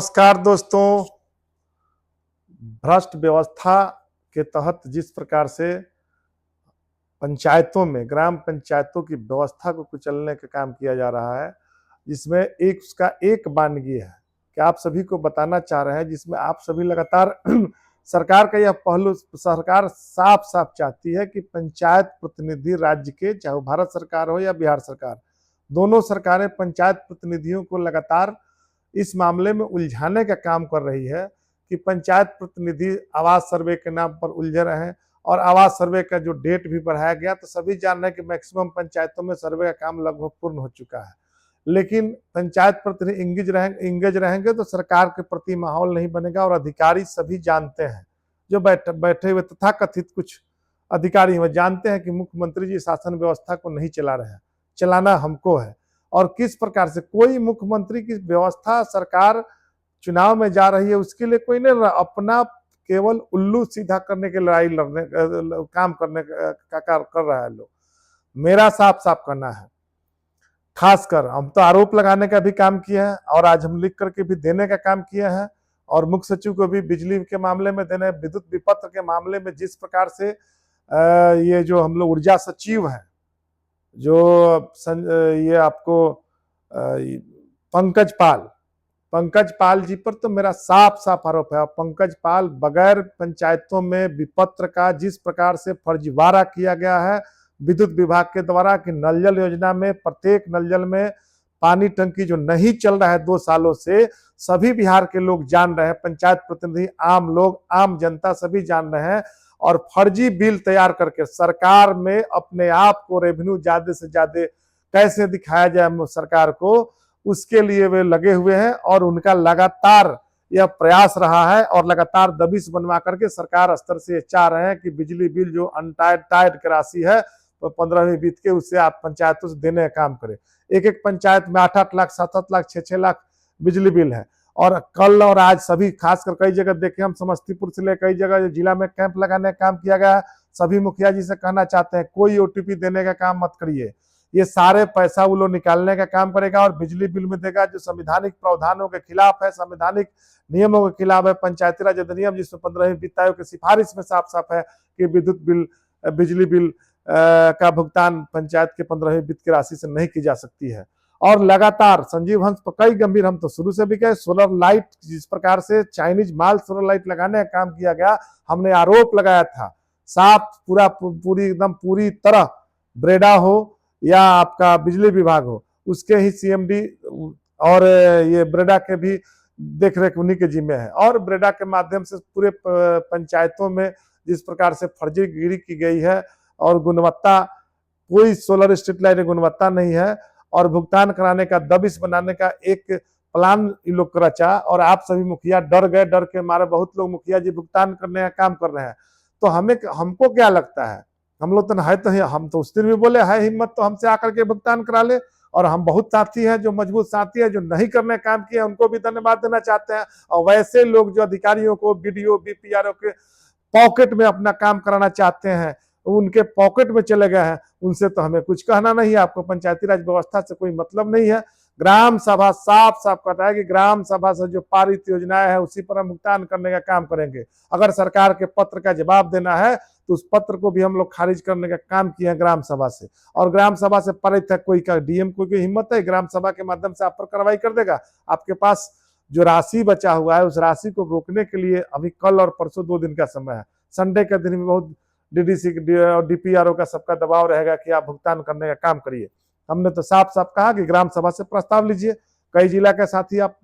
नमस्कार दोस्तों। भ्रष्ट व्यवस्था के तहत जिस प्रकार से पंचायतों में ग्राम पंचायतों की व्यवस्था को कुचलने का काम किया जा रहा है, जिसमें उसका एक वानगी है कि आप सभी को बताना चाह रहे हैं, जिसमें आप सभी लगातार सरकार का यह पहलू सरकार साफ साफ चाहती है कि पंचायत प्रतिनिधि राज्य के, चाहे वो भारत सरकार हो या बिहार सरकार, दोनों सरकारें पंचायत प्रतिनिधियों को लगातार इस मामले में उलझाने का काम कर रही है कि पंचायत प्रतिनिधि आवास सर्वे के नाम पर उलझे रहे हैं। और आवास सर्वे का जो डेट भी बढ़ाया गया, तो सभी जान रहे हैं कि मैक्सिमम पंचायतों में सर्वे का काम लगभग पूर्ण हो चुका है, लेकिन पंचायत प्रतिनिधि इंगेज रहेंगे तो सरकार के प्रति माहौल नहीं बनेगा। और अधिकारी सभी जानते हैं, जो बैठे हुए तथाकथित कुछ अधिकारी वो जानते हैं कि मुख्यमंत्री जी शासन व्यवस्था को नहीं चला रहे हैं, चलाना हमको है। और किस प्रकार से कोई मुख्यमंत्री की व्यवस्था सरकार चुनाव में जा रही है, उसके लिए कोई नहीं, अपना केवल उल्लू सीधा करने के लड़ाई लड़ने काम करने का कर रहा है लोग। मेरा साफ साफ करना है, खासकर हम तो आरोप लगाने का भी काम किए हैं और आज हम लिख करके भी देने का काम किए हैं। और मुख्य सचिव को भी बिजली के मामले में देने, विद्युत विपत्र के मामले में जिस प्रकार से ये जो हम लोग ऊर्जा सचिव हैं, जो ये आपको पंकज पाल जी पर तो मेरा साफ साफ आरोप है। पंकज पाल बगैर पंचायतों में विपत्र का जिस प्रकार से फर्जीवाड़ा किया गया है विद्युत विभाग के द्वारा कि नल जल योजना में प्रत्येक नल जल में पानी टंकी जो नहीं चल रहा है 2 सालों से, सभी बिहार के लोग जान रहे हैं, पंचायत प्रतिनिधि, आम लोग, आम जनता सभी जान रहे हैं। और फर्जी बिल तैयार करके सरकार में अपने आप को रेवेन्यू ज्यादा से ज्यादा कैसे दिखाया जाए सरकार को, उसके लिए वे लगे हुए हैं। और उनका लगातार यह प्रयास रहा है और लगातार दबिश बनवा करके सरकार स्तर से चाह रहे हैं कि बिजली बिल जो अनटाइड की राशि है तो 15वीं बीत के उससे आप पंचायतों से देने का काम करें। एक एक पंचायत में 8-8 लाख, 7-7 लाख, 6-6 लाख बिजली बिल है। और कल और आज सभी, खासकर कई जगह देखे हम, समस्तीपुर से ले कई जगह जिला में कैंप लगाने का काम किया गया। सभी मुखिया जी से कहना चाहते हैं, कोई ओटीपी देने का काम मत करिए, ये सारे पैसा वो लोग निकालने का काम करेगा और बिजली बिल में देगा जो संवैधानिक प्रावधानों के खिलाफ है, संवैधानिक नियमों के खिलाफ है। पंचायती राज अधिनियम जिसमें 15वीं वित्त आयोग की सिफारिश में साफ साफ है कि विद्युत बिल, बिजली बिल का भुगतान पंचायत के 15वीं वित्त की राशि से नहीं की जा सकती है। और लगातार संजीव हंस पर कई गंभीर, हम तो शुरू से भी कहे, सोलर लाइट जिस प्रकार से चाइनीज माल सोलर लाइट लगाने का काम किया गया, हमने आरोप लगाया था साफ पूरी एकदम पूरी तरह ब्रेडा हो या आपका बिजली विभाग हो, उसके ही सीएमडी और ये ब्रेडा के भी देख रेख उन्हीं के जिम्मे है। और ब्रेडा के माध्यम से पूरे पंचायतों में जिस प्रकार से फर्जीगिरी की गई है और गुणवत्ता, कोई सोलर स्ट्रीट लाइट गुणवत्ता नहीं है और भुगतान कराने का, दबिश बनाने का एक प्लान ये लोग रचा। और आप सभी मुखिया डर गए, डर के मारे बहुत लोग मुखिया जी भुगतान करने का काम कर रहे हैं। तो हमको क्या लगता है, हम लोग तो है, तो हम तो उस दिन भी बोले है हिम्मत तो हमसे आकर के भुगतान करा ले। और हम बहुत साथी हैं, जो मजबूत साथी हैं, जो नहीं करने का काम किया, उनको भी धन्यवाद देना चाहते हैं। और वैसे लोग जो अधिकारियों को, बीडीओ बीपीआरओ के पॉकेट में अपना काम कराना चाहते हैं, उनके पॉकेट में चले गए हैं, उनसे तो हमें कुछ कहना नहीं है। आपको पंचायती राज व्यवस्था से कोई मतलब नहीं है। ग्राम सभा साफ साफ कहता है कि ग्राम सभा से जो पारित योजनाएं है उसी पर हम भुगतान करने का काम करेंगे। अगर सरकार के पत्र का जवाब देना है तो उस पत्र को भी हम लोग खारिज करने का काम किए हैं ग्राम सभा से। और ग्राम सभा से पारित है, कोई का डीएम को हिम्मत है ग्राम सभा के माध्यम से आप पर कार्रवाई कर देगा? आपके पास जो राशि बचा हुआ है उस राशि को रोकने के लिए अभी कल और परसों 2 दिन का समय है। संडे के दिन भी बहुत डीडीसी और डीपीआरओ का सबका दबाव रहेगा कि आप भुगतान करने का काम करिए। हमने तो साफ साफ कहा कि ग्राम सभा से प्रस्ताव लीजिए। कई जिला के साथी आप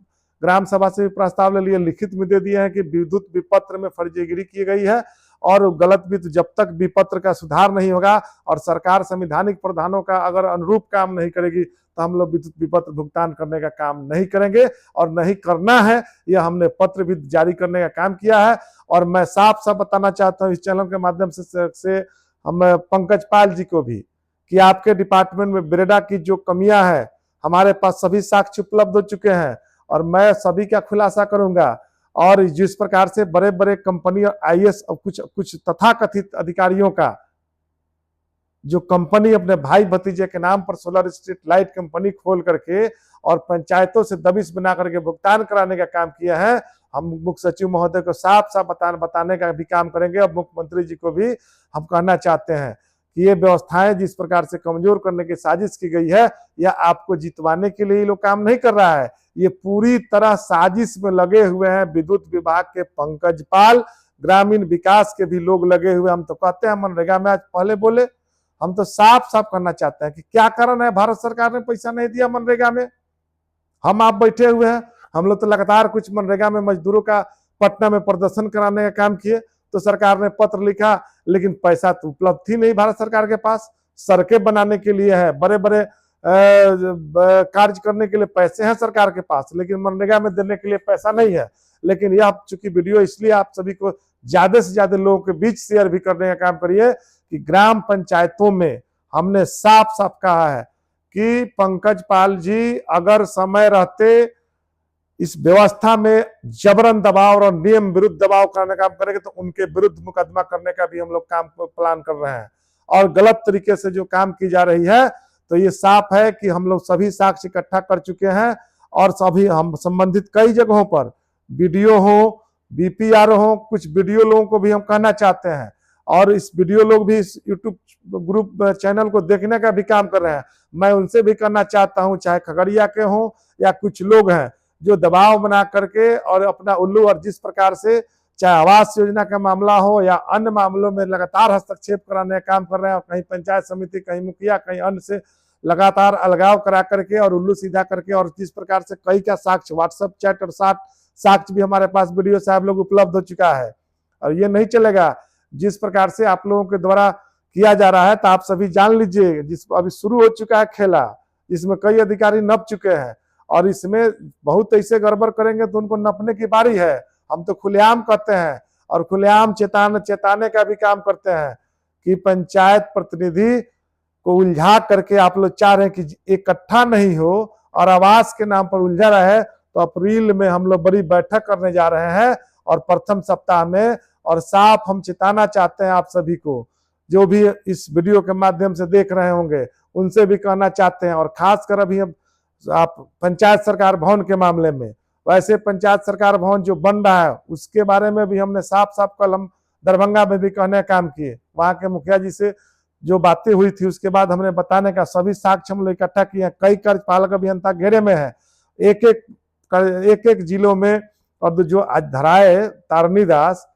ग्राम सभा से भी प्रस्ताव ले लिए, लिखित में दे दिए हैं कि विद्युत विपत्र में फर्जीगिरी की गई है और गलत भी, तो जब तक विपत्र का सुधार नहीं होगा और सरकार संवैधानिक प्रावधानों का अगर अनुरूप काम नहीं करेगी तो हम लोग विद्युत विपत्र भुगतान करने का काम नहीं करेंगे। और नहीं करना है, यह हमने पत्र भी जारी करने का काम किया है। और मैं साफ साफ बताना चाहता हूँ इस चैनल के माध्यम से हम पंकज पाल जी को भी कि आपके डिपार्टमेंट में ब्रेडा की जो कमियां है, हमारे पास सभी साक्ष्य उपलब्ध हो चुके हैं और मैं सभी का खुलासा करूंगा। और जिस प्रकार से बड़े बड़े कंपनी और आईएएस और कुछ तथाकथित अधिकारियों का जो कंपनी अपने भाई भतीजे के नाम पर सोलर स्ट्रीट लाइट कंपनी खोल करके और पंचायतों से दबिश बना करके भुगतान कराने का काम किया है, हम मुख्य सचिव महोदय को साफ साफ बताने का भी काम करेंगे। और मुख्यमंत्री जी को भी हम कहना चाहते हैं कि ये व्यवस्थाएं जिस प्रकार से कमजोर करने की साजिश की गई है, यह आपको जितवाने के लिए लोग काम नहीं कर रहा है, ये पूरी तरह साजिश में लगे हुए हैं। विद्युत विभाग के पंकज पाल, ग्रामीण विकास के भी लोग लगे हुए। हम तो कहते हैं मनरेगा में, आज पहले बोले, हम तो साफ साफ करना चाहते हैं कि क्या कारण है भारत सरकार ने पैसा नहीं दिया मनरेगा में। हम आप बैठे हुए हैं, हम लोग तो लगातार कुछ मनरेगा में मजदूरों का पटना में प्रदर्शन कराने का काम किए, तो सरकार ने पत्र लिखा, लेकिन पैसा तो उपलब्ध ही नहीं भारत सरकार के पास। सड़कें बनाने के लिए है, बड़े बड़े कार्य करने के लिए पैसे हैं सरकार के पास, लेकिन मनरेगा में देने के लिए पैसा नहीं है। लेकिन यह चूंकि वीडियो इसलिए आप सभी को ज्यादा से ज्यादा लोगों के बीच शेयर भी करने का काम करिए कि ग्राम पंचायतों में हमने साफ साफ कहा है कि पंकज पाल जी अगर समय रहते इस व्यवस्था में जबरन दबाव और नियम विरुद्ध दबाव करने का काम करेंगे तो उनके विरुद्ध मुकदमा करने का भी हम लोग काम प्लान कर रहे हैं। और गलत तरीके से जो काम की जा रही है, तो ये साफ है कि हम लोग सभी साक्ष्य इकट्ठा कर चुके हैं और सभी हम संबंधित कई जगहों पर वीडियो हो, बीपीआर हो, कुछ वीडियो लोगों को भी हम कहना चाहते हैं। और इस वीडियो लोग भी इस यूट्यूब ग्रुप चैनल को देखने का भी काम कर रहे हैं। मैं उनसे भी करना चाहता हूं, चाहे खगड़िया के हों या कुछ लोग हैं जो दबाव बना करके और अपना उल्लू, और जिस प्रकार से चाहे आवास योजना का मामला हो या अन्य मामलों में लगातार हस्तक्षेप कराने का काम कर रहे हैं, और कहीं पंचायत समिति, कहीं मुखिया, कहीं अन्य से लगातार अलगाव करा करके और उल्लू सीधा करके, और जिस प्रकार से कई का साक्ष्य व्हाट्सएप चैट और साक्ष्य भी हमारे पास वीडियो साहब लोग उपलब्ध हो चुका है। और ये नहीं चलेगा जिस प्रकार से आप लोगों के द्वारा किया जा रहा है, तो आप सभी जान लीजिए, जिस अभी शुरू हो चुका है खेला, जिसमें कई अधिकारी नप चुके हैं, और इसमें बहुत ऐसे गड़बड़ करेंगे तो उनको नपने की बारी है। हम तो खुलेआम कहते हैं और खुलेआम चेताने का भी काम करते हैं कि पंचायत प्रतिनिधि को उलझा करके आप लोग चाह रहे हैं कि इकट्ठा नहीं हो और आवास के नाम पर उलझा रहे, तो अप्रैल में हम लोग बड़ी बैठक करने जा रहे हैं और प्रथम सप्ताह में। और साफ हम चेताना चाहते हैं आप सभी को, जो भी इस वीडियो के माध्यम से देख रहे होंगे, उनसे भी कहना चाहते हैं। और खासकर अभी आप पंचायत सरकार भवन के मामले में, वैसे पंचायत सरकार भवन जो बन रहा है उसके बारे में भी हमने साफ साफ कल हम दरभंगा में भी कहने का काम किए। वहां के मुखिया जी से जो बातें हुई थी उसके बाद हमने बताने का सभी साक्ष्य हम लोग इकट्ठा किए। कई कार्यपालक अभियंता घेरे में है, एक एक जिलों में, और जो धराए तारनीदास,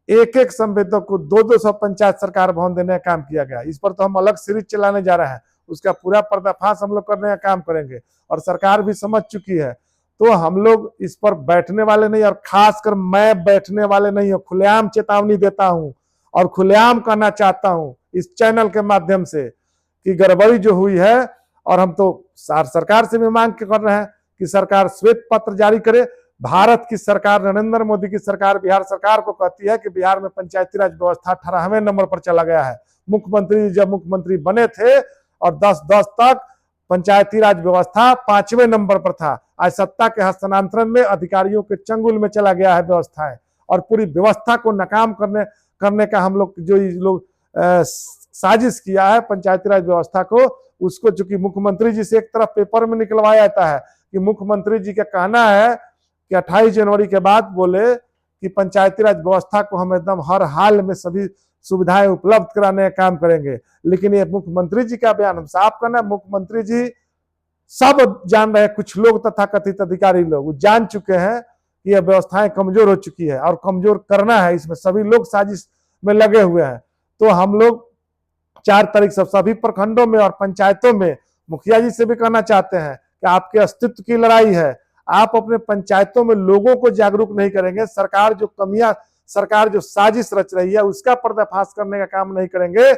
एक एक संवेदक को 200 पंचायत सरकार भवन देने का काम किया गया। इस पर तो हम अलग सीरीज चलाने जा रहे हैं, उसका पूरा पर्दाफाश हम लोग करने का काम करेंगे। और सरकार भी समझ चुकी है, तो हम लोग इस पर बैठने वाले नहीं, और खासकर मैं बैठने वाले नहीं हूँ। खुलेआम चेतावनी देता हूँ और खुलेआम कहना चाहता हूँ इस चैनल के माध्यम से कि गड़बड़ी जो हुई है, और हम तो सरकार से भी मांग कर रहे हैं कि सरकार श्वेत पत्र जारी करे। भारत की सरकार, नरेंद्र मोदी की सरकार बिहार सरकार को कहती है कि बिहार में पंचायती राज व्यवस्था 18वें नंबर पर चला गया है। मुख्यमंत्री जब मुख्यमंत्री बने थे और 10-10 तक पंचायती राज व्यवस्था 5वें नंबर पर था। आज सत्ता के हस्तांतरण में अधिकारियों के चंगुल में चला गया है व्यवस्थाएं, और पूरी व्यवस्था को नाकाम करने का हम लोग जो लोग साजिश किया है पंचायती राज व्यवस्था को, उसको चूंकि मुख्यमंत्री जी से एक तरफ पेपर में निकलवाया जाता है कि मुख्यमंत्री जी का कहना है कि 28 जनवरी के बाद बोले कि पंचायती राज व्यवस्था को हम एकदम हर हाल में सभी सुविधाएं उपलब्ध कराने का काम करेंगे। लेकिन ये मुख्यमंत्री जी का बयान हम साफ करना, मुख्यमंत्री जी सब जान रहे हैं, कुछ लोग तथा कथित अधिकारी लोग जान चुके हैं कि यह व्यवस्थाएं कमजोर हो चुकी है और कमजोर करना है, इसमें सभी लोग साजिश में लगे हुए हैं। तो हम लोग 4 तारीख से सभी प्रखंडों में और पंचायतों में मुखिया जी से भी कहना चाहते हैं कि आपके अस्तित्व की लड़ाई है। आप अपने पंचायतों में लोगों को जागरूक नहीं करेंगे, सरकार जो साजिश रच रही है उसका पर्दाफाश करने का काम नहीं करेंगे,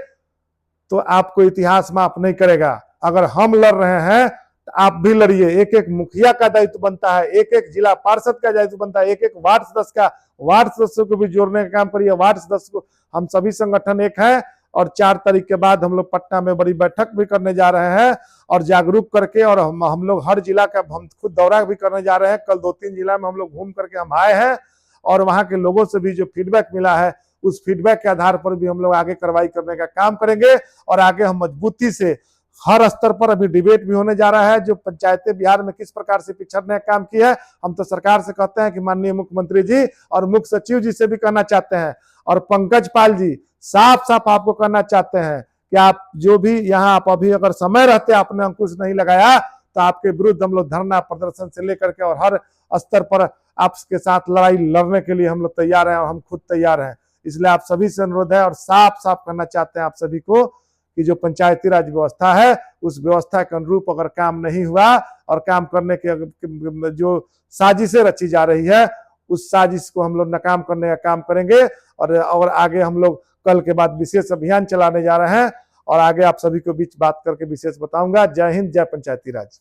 तो आपको इतिहास माफ नहीं करेगा। अगर हम लड़ रहे हैं तो आप भी लड़िए। एक एक मुखिया का दायित्व बनता है, एक एक जिला पार्षद का दायित्व बनता है, एक एक वार्ड सदस्य का, वार्ड सदस्यों को भी जोड़ने का काम करिए। वार्ड सदस्य को हम सभी संगठन एक है, और 4 तारीख के बाद हम लोग पटना में बड़ी बैठक भी करने जा रहे हैं और जागरूक करके, और हम लोग हर जिला का हम खुद दौरा भी करने जा रहे हैं। कल 2-3 जिला में हम लोग घूम करके हम आए हैं, और वहां के लोगों से भी जो फीडबैक मिला है उस फीडबैक के आधार पर भी हम लोग आगे कार्रवाई करने का काम करेंगे और आगे हम मजबूती से हर स्तर पर अभी डिबेट भी होने जा रहा है। जो पंचायतें बिहार में किस प्रकार से पिछड़ने का काम किया है, हम तो सरकार से कहते हैं कि माननीय मुख्यमंत्री जी और मुख्य सचिव जी से भी कहना चाहते हैं और पंकज पाल जी साफ साफ आपको कहना चाहते हैं कि आप जो भी यहाँ आप अभी अगर समय रहते आपने अंकुश नहीं लगाया तो आपके विरुद्ध हम लोग धरना प्रदर्शन से लेकर के और हर स्तर पर आपके साथ लड़ाई लड़ने के लिए हम लोग तैयार हैं और हम खुद तैयार हैं। इसलिए आप सभी से अनुरोध है और साफ साफ करना चाहते हैं आप सभी को कि जो पंचायती राज व्यवस्था है उस व्यवस्था के अनुरूप अगर काम नहीं हुआ और काम करने के जो साजिशें रची जा रही है उस साजिश को हम लोग नाकाम करने का काम करेंगे और आगे हम लोग कल के बाद विशेष अभियान चलाने जा रहे हैं और आगे आप सभी को बीच बात करके विशेष बताऊंगा। जय हिंद, जय पंचायती राज।